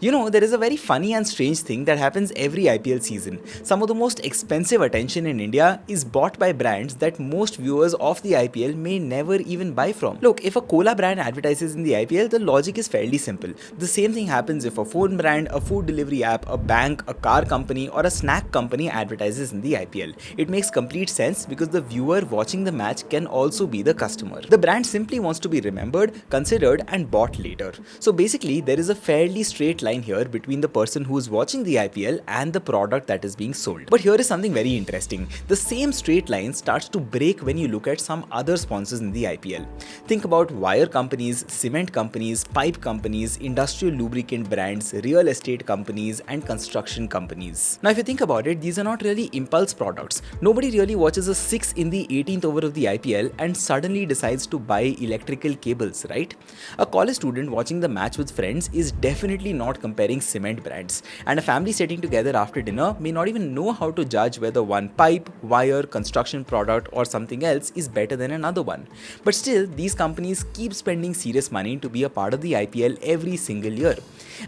You know, there is a very funny and strange thing that happens every IPL season. Some of the most expensive attention in India is bought by brands that most viewers of the IPL may never even buy from. Look, if a cola brand advertises in the IPL, the logic is fairly simple. The same thing happens if a phone brand, a food delivery app, a bank, a car company, or a snack company advertises in the IPL. It makes complete sense because the viewer watching the match can also be the customer. The brand simply wants to be remembered, considered, and bought later. So basically, there is a fairly straight line here between the person who is watching the IPL and the product that is being sold. But here is something very interesting. The same straight line starts to break when you look at some other sponsors in the IPL. Think about wire companies, cement companies, pipe companies, industrial lubricant brands, real estate companies, and construction companies. Now, if you think about it, these are not really impulse products. Nobody really watches a 6 in the 18th over of the IPL and suddenly decides to buy electrical cables, right? A college student watching the match with friends is definitely not comparing cement brands, and a family sitting together after dinner may not even know how to judge whether one pipe, wire, construction product, or something else is better than another one. But still, these companies keep spending serious money to be a part of the IPL every single year.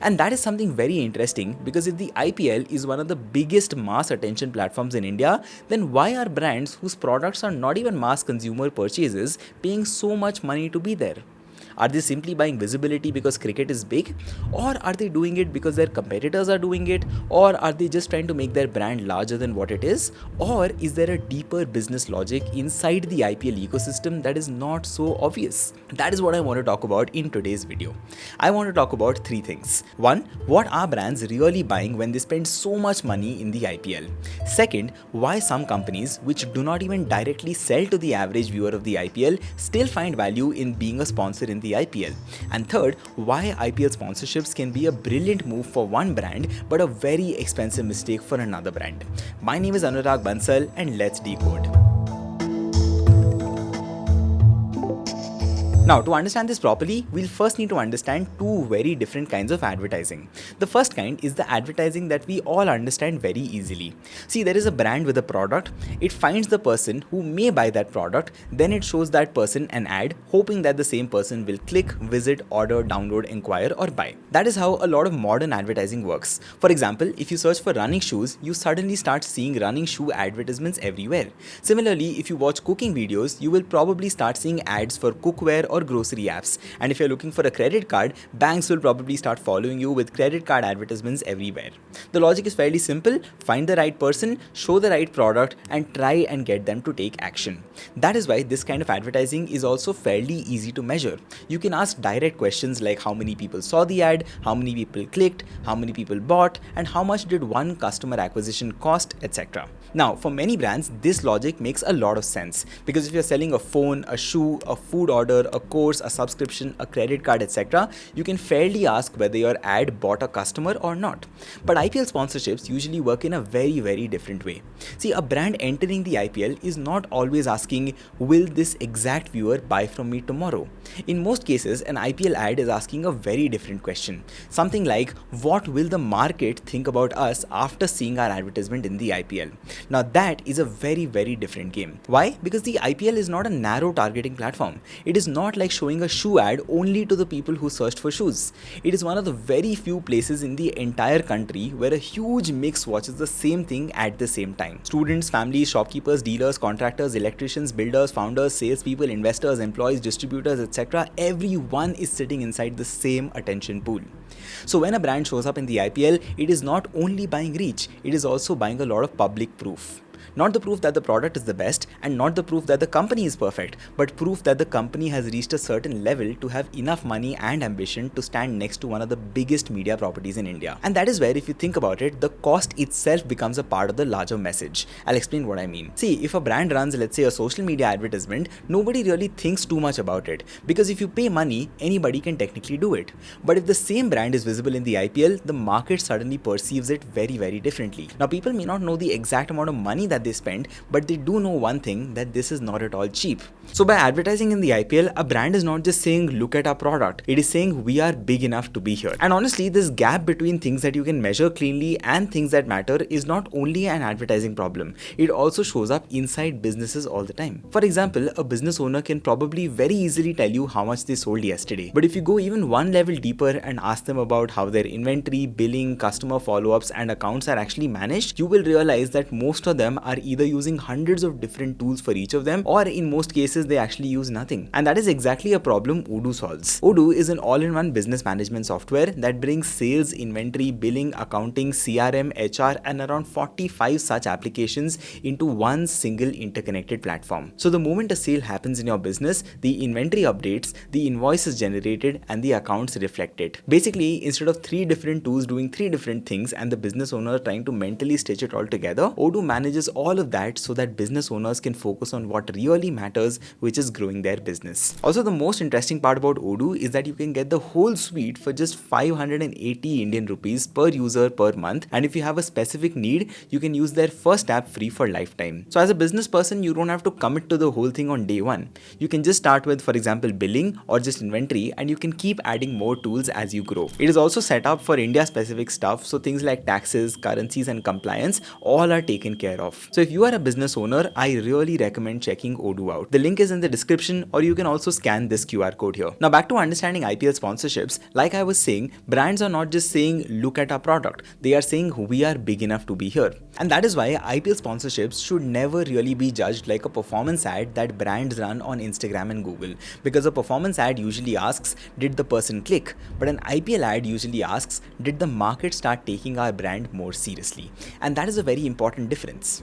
And that is something very interesting, because if the IPL is one of the biggest mass attention platforms in India, then why are brands whose products are not even mass consumer purchases paying so much money to be there? Are they simply buying visibility because cricket is big? Or are they doing it because their competitors are doing it? Or are they just trying to make their brand larger than what it is? Or is there a deeper business logic inside the IPL ecosystem that is not so obvious? That is what I want to talk about in today's video. I want to talk about three things. One, what are brands really buying when they spend so much money in the IPL? Second, why some companies, which do not even directly sell to the average viewer of the IPL, still find value in being a sponsor in the IPL. And third, why IPL sponsorships can be a brilliant move for one brand but a very expensive mistake for another brand. My name is Anurag Bansal, and let's decode. Now, to understand this properly, we'll first need to understand two very different kinds of advertising. The first kind is the advertising that we all understand very easily. See, there is a brand with a product, it finds the person who may buy that product, then it shows that person an ad, hoping that the same person will click, visit, order, download, inquire, or buy. That is how a lot of modern advertising works. For example, if you search for running shoes, you suddenly start seeing running shoe advertisements everywhere. Similarly, if you watch cooking videos, you will probably start seeing ads for cookware or grocery apps. And if you're looking for a credit card, banks will probably start following you with credit card advertisements everywhere. The logic is fairly simple: find the right person, show the right product, and try and get them to take action. That is why this kind of advertising is also fairly easy to measure. You can ask direct questions like how many people saw the ad, how many people clicked, how many people bought, and how much did one customer acquisition cost, etc. Now, for many brands, this logic makes a lot of sense, because if you're selling a phone, a shoe, a food order, a course, a subscription, a credit card, etc., you can fairly ask whether your ad bought a customer or not. But IPL sponsorships usually work in a very, very different way. See, a brand entering the IPL is not always asking, will this exact viewer buy from me tomorrow? In most cases, an IPL ad is asking a very different question. Something like, what will the market think about us after seeing our advertisement in the IPL? Now that is a very, very different game. Why? Because the IPL is not a narrow targeting platform. It is not like showing a shoe ad only to the people who searched for shoes. It is one of the very few places in the entire country where a huge mix watches the same thing at the same time. Students, families, shopkeepers, dealers, contractors, electricians, builders, founders, salespeople, investors, employees, distributors, etc. Everyone is sitting inside the same attention pool. So when a brand shows up in the IPL, it is not only buying reach, it is also buying a lot of public proof. Not the proof that the product is the best, and not the proof that the company is perfect, but proof that the company has reached a certain level to have enough money and ambition to stand next to one of the biggest media properties in India. And that is where, if you think about it, the cost itself becomes a part of the larger message. I'll explain what I mean. See, if a brand runs, let's say, a social media advertisement, nobody really thinks too much about it, because if you pay money, anybody can technically do it. But if the same brand is visible in the IPL, the market suddenly perceives it very, very differently. Now, people may not know the exact amount of money that what they spend, but they do know one thing, that this is not at all cheap. So by advertising in the IPL, a brand is not just saying look at our product, it is saying we are big enough to be here. And honestly, this gap between things that you can measure cleanly and things that matter is not only an advertising problem, it also shows up inside businesses all the time. For example, a business owner can probably very easily tell you how much they sold yesterday, but if you go even one level deeper and ask them about how their inventory, billing, customer follow-ups and accounts are actually managed, you will realize that most of them are either using hundreds of different tools for each of them, or in most cases they actually use nothing. And that is exactly a problem Odoo solves. Odoo is an all-in-one business management software that brings sales, inventory, billing, accounting, CRM, HR and around 45 such applications into one single interconnected platform. So the moment a sale happens in your business, the inventory updates, the invoice is generated and the accounts reflect it. Basically, instead of 3 different tools doing 3 different things and the business owner trying to mentally stitch it all together, Odoo manages all of that so that business owners can focus on what really matters, which is growing their business. Also, the most interesting part about Odoo is that you can get the whole suite for just 580 Indian rupees per user per month, and if you have a specific need, you can use their first app free for lifetime. So as a business person, you don't have to commit to the whole thing on day one. You can just start with, for example, billing or just inventory, and you can keep adding more tools as you grow. It is also set up for India specific stuff, so things like taxes, currencies and compliance all are taken care of. So if you are a business owner, I really recommend checking Odoo out. The link is in the description, or you can also scan this QR code here. Now back to understanding IPL sponsorships. Like I was saying, brands are not just saying look at our product, they are saying we are big enough to be here. And that is why IPL sponsorships should never really be judged like a performance ad that brands run on Instagram and Google, because a performance ad usually asks, did the person click? But an IPL ad usually asks, did the market start taking our brand more seriously? And that is a very important difference.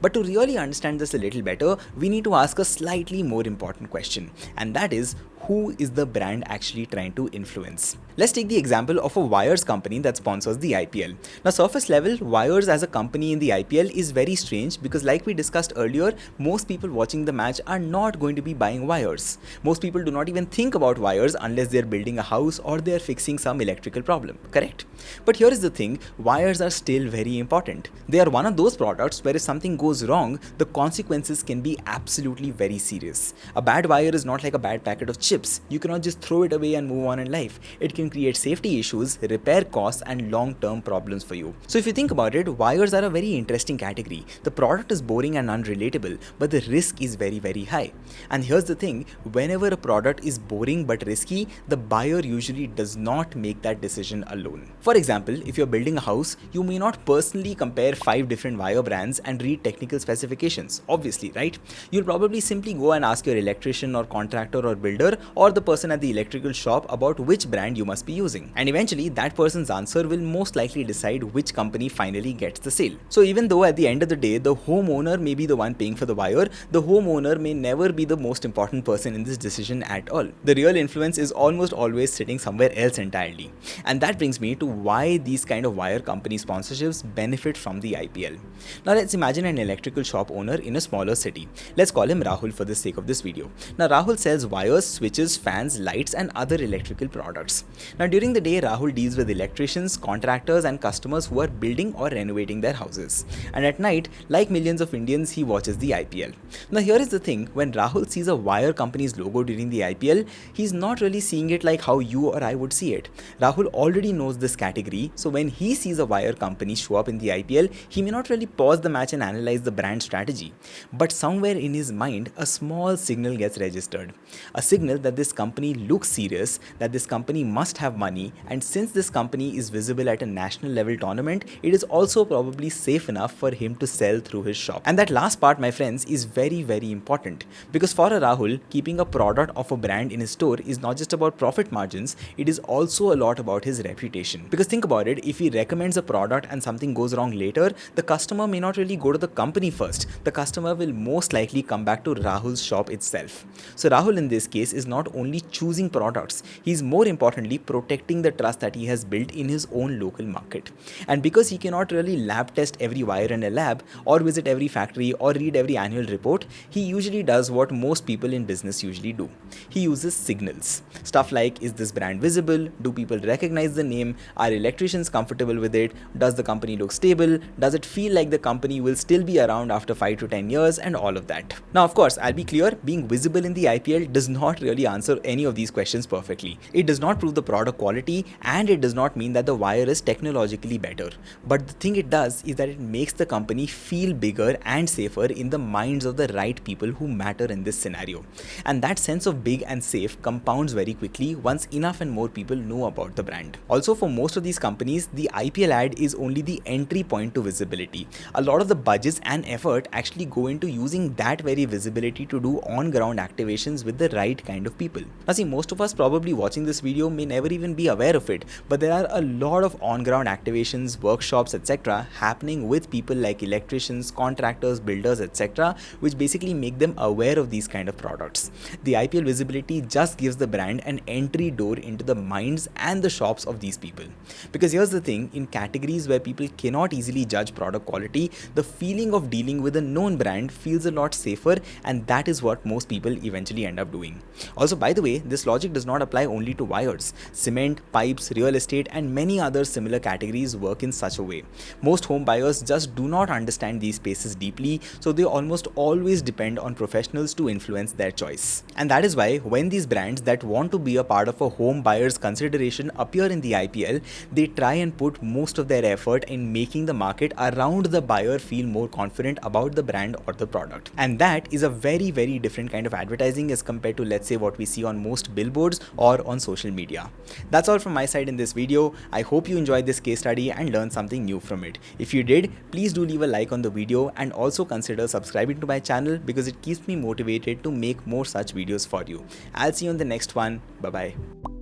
But to really understand this a little better, we need to ask a slightly more important question, and that is, who is the brand actually trying to influence? Let's take the example of a wires company that sponsors the IPL. Now, surface level, wires as a company in the IPL is very strange because, like we discussed earlier, most people watching the match are not going to be buying wires. Most people do not even think about wires unless they're building a house or they're fixing some electrical problem, correct? But here is the thing, wires are still very important. They are one of those products where if something goes wrong, the consequences can be absolutely very serious. A bad wire is not like a bad packet of chips. You cannot just throw it away and move on in life. It can create safety issues, repair costs and long-term problems for you. So if you think about it, wires are a very interesting category. The product is boring and unrelatable, but the risk is very, very high. And here's the thing, whenever a product is boring but risky, the buyer usually does not make that decision alone. For example, if you're building a house, you may not personally compare 5 different wire brands and read technical specifications, obviously, right? You'll probably simply go and ask your electrician or contractor or builder or the person at the electrical shop about which brand you must be using. And eventually that person's answer will most likely decide which company finally gets the sale. So even though at the end of the day, the homeowner may be the one paying for the wire, the homeowner may never be the most important person in this decision at all. The real influence is almost always sitting somewhere else entirely. And that brings me to why these kind of wire company sponsorships benefit from the IPL. Now let's imagine an electrical shop owner in a smaller city. Let's call him Rahul for the sake of this video. Now Rahul sells wires, switches, fans, lights and other electrical products. Now during the day, Rahul deals with electricians, contractors and customers who are building or renovating their houses. And at night, like millions of Indians, he watches the IPL. Now here is the thing, when Rahul sees a wire company's logo during the IPL, he's not really seeing it like how you or I would see it. Rahul already knows this category, so when he sees a wire company show up in the IPL, he may not really pause the match and analyze the brand strategy. But somewhere in his mind, a small signal gets registered. A signal that this company looks serious, that this company must have money, and since this company is visible at a national level tournament, it is also probably safe enough for him to sell through his shop. And that last part, my friends, is very, very important, because for a Rahul, keeping a product of a brand in his store is not just about profit margins, it is also a lot about his reputation. Because think about it, if he recommends a product and something goes wrong later, the customer may not really go to the company first. The customer will most likely come back to Rahul's shop itself. So Rahul in this case is not only choosing products, he's more importantly protecting the trust that he has built in his own local market. And because he cannot really lab test every wire in a lab, or visit every factory, or read every annual report, he usually does what most people in business usually do. He uses signals. Stuff like, is this brand visible? Do people recognize the name? Are electricians comfortable with it? Does the company look stable? Does it feel like the company will still be around after 5 to 10 years? And all of that. Now, of course, I'll be clear, being visible in the IPL does not really answer any of these questions perfectly. It does not prove the product quality, and it does not mean that the wire is technologically better. But the thing it does is that it makes the company feel bigger and safer in the minds of the right people who matter in this scenario. And that sense of big and safe compounds very quickly once enough and more people know about the brand. Also, for most of these companies, the IPL ad is only the entry point to visibility. A lot of the budgets and effort actually go into using that very visibility to do on-ground activations with the right kind of people. Now see, most of us probably watching this video may never even be aware of it, but there are a lot of on-ground activations, workshops, etc. happening with people like electricians, contractors, builders, etc., which basically make them aware of these kind of products. The IPL visibility just gives the brand an entry door into the minds and the shops of these people. Because here's the thing, in categories where people cannot easily judge product quality, the feeling of dealing with a known brand feels a lot safer, and that is what most people eventually end up doing. Also, by the way, this logic does not apply only to wires. Cement, pipes, real estate, and many other similar categories work in such a way. Most home buyers just do not understand these spaces deeply, so they almost always depend on professionals to influence their choice. And that is why when these brands that want to be a part of a home buyer's consideration appear in the IPL, they try and put most of their effort in making the market around the buyer feel more confident about the brand or the product. And that is a very, very different kind of advertising as compared to, let's say, what we see on most billboards or on social media. That's all from my side in this video. I hope you enjoyed this case study and learned something new from it. If you did, please do leave a like on the video and also consider subscribing to my channel because it keeps me motivated to make more such videos for you. I'll see you on the next one. Bye bye.